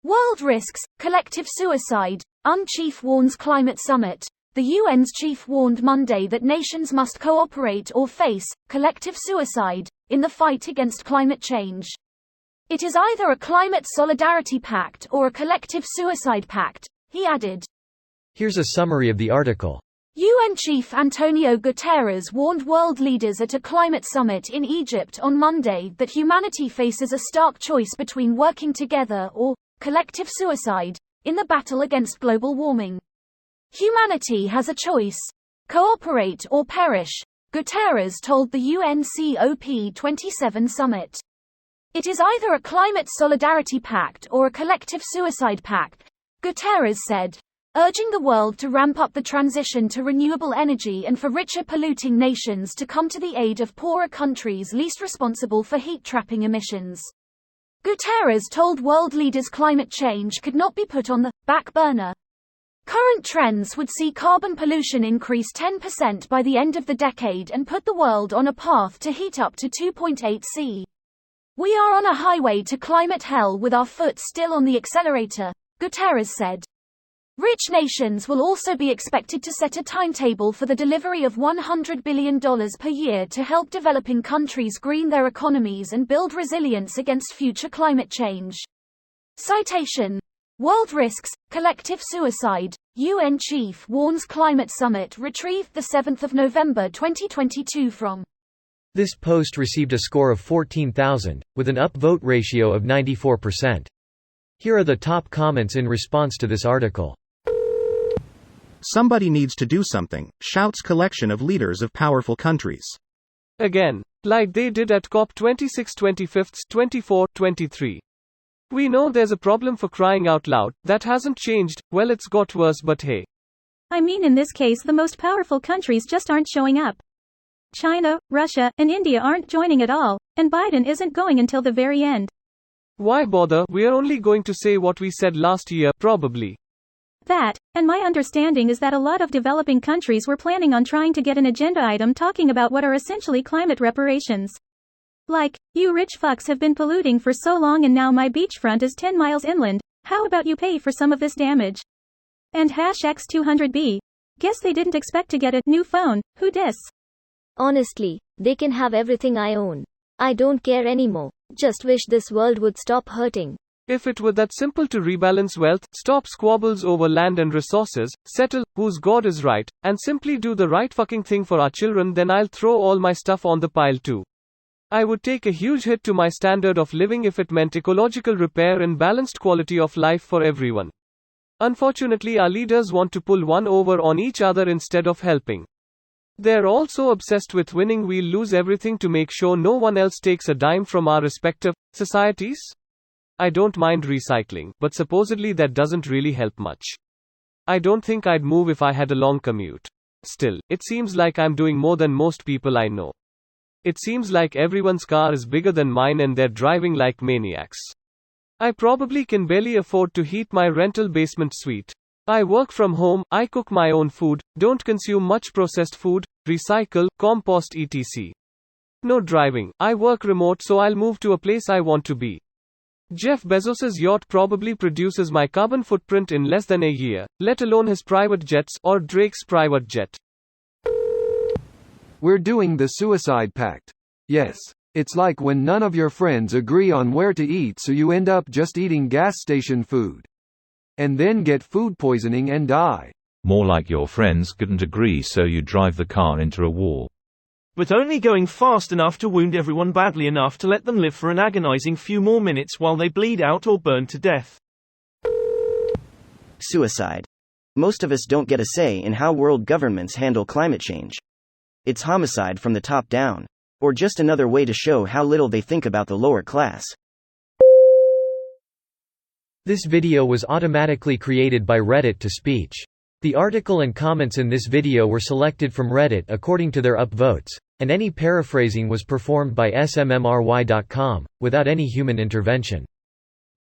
World risks, collective suicide, UN chief warns climate summit. The UN's chief warned Monday that nations must cooperate or face collective suicide in the fight against climate change. It is either a climate solidarity pact or a collective suicide pact, he added. Here's a summary of the article. UN Chief Antonio Guterres warned world leaders at a climate summit in Egypt on Monday that humanity faces a stark choice between working together or collective suicide in the battle against global warming. Humanity has a choice. Cooperate or perish, Guterres told the UN COP27 summit. It is either a climate solidarity pact or a collective suicide pact, Guterres said, urging the world to ramp up the transition to renewable energy and for richer polluting nations to come to the aid of poorer countries least responsible for heat-trapping emissions. Guterres told world leaders climate change could not be put on the back burner. Current trends would see carbon pollution increase 10% by the end of the decade and put the world on a path to heat up to 2.8 C. We are on a highway to climate hell with our foot still on the accelerator, Guterres said. Rich nations will also be expected to set a timetable for the delivery of $100 billion per year to help developing countries green their economies and build resilience against future climate change. Citation: World risks, collective suicide, UN chief warns climate summit. Retrieved 7 November 2022 from. This post received a score of 14,000, with an upvote ratio of 94%. Here are the top comments in response to this article. Somebody needs to do something, shouts collection of leaders of powerful countries. Again, like they did at COP26 25th, 24, 23. We know there's a problem, for crying out loud. That hasn't changed. Well, it's got worse, but hey. I mean, in this case the most powerful countries just aren't showing up. China, Russia, and India aren't joining at all, and Biden isn't going until the very end. Why bother? We're only going to say what we said last year, probably. That, and my understanding is that a lot of developing countries were planning on trying to get an agenda item talking about what are essentially climate reparations. Like, you rich fucks have been polluting for so long and now my beachfront is 10 miles inland, how about you pay for some of this damage? And #X200B. Guess they didn't expect to get a new phone, who dis? Honestly, they can have everything I own. I don't care anymore. Just wish this world would stop hurting. If it were that simple to rebalance wealth, stop squabbles over land and resources, settle whose God is right, and simply do the right fucking thing for our children, then I'll throw all my stuff on the pile too. I would take a huge hit to my standard of living if it meant ecological repair and balanced quality of life for everyone. Unfortunately, our leaders want to pull one over on each other instead of helping. They're all so obsessed with winning, we'll lose everything to make sure no one else takes a dime from our respective societies? I don't mind recycling, but supposedly that doesn't really help much. I don't think I'd move if I had a long commute. Still, it seems like I'm doing more than most people I know. It seems like everyone's car is bigger than mine and they're driving like maniacs. I probably can barely afford to heat my rental basement suite. I work from home, I cook my own food, don't consume much processed food, recycle, compost etc. No driving, I work remote, so I'll move to a place I want to be. Jeff Bezos's yacht probably produces my carbon footprint in less than a year, let alone his private jets, or Drake's private jet. We're doing the suicide pact. Yes. It's like when none of your friends agree on where to eat, so you end up just eating gas station food. And then get food poisoning and die. More like your friends couldn't agree, so you drive the car into a wall. But only going fast enough to wound everyone badly enough to let them live for an agonizing few more minutes while they bleed out or burn to death. Suicide. Most of us don't get a say in how world governments handle climate change. It's homicide from the top down. Or just another way to show how little they think about the lower class. This video was automatically created by Reddit to speech. The article and comments in this video were selected from Reddit according to their upvotes, and any paraphrasing was performed by smmry.com, without any human intervention.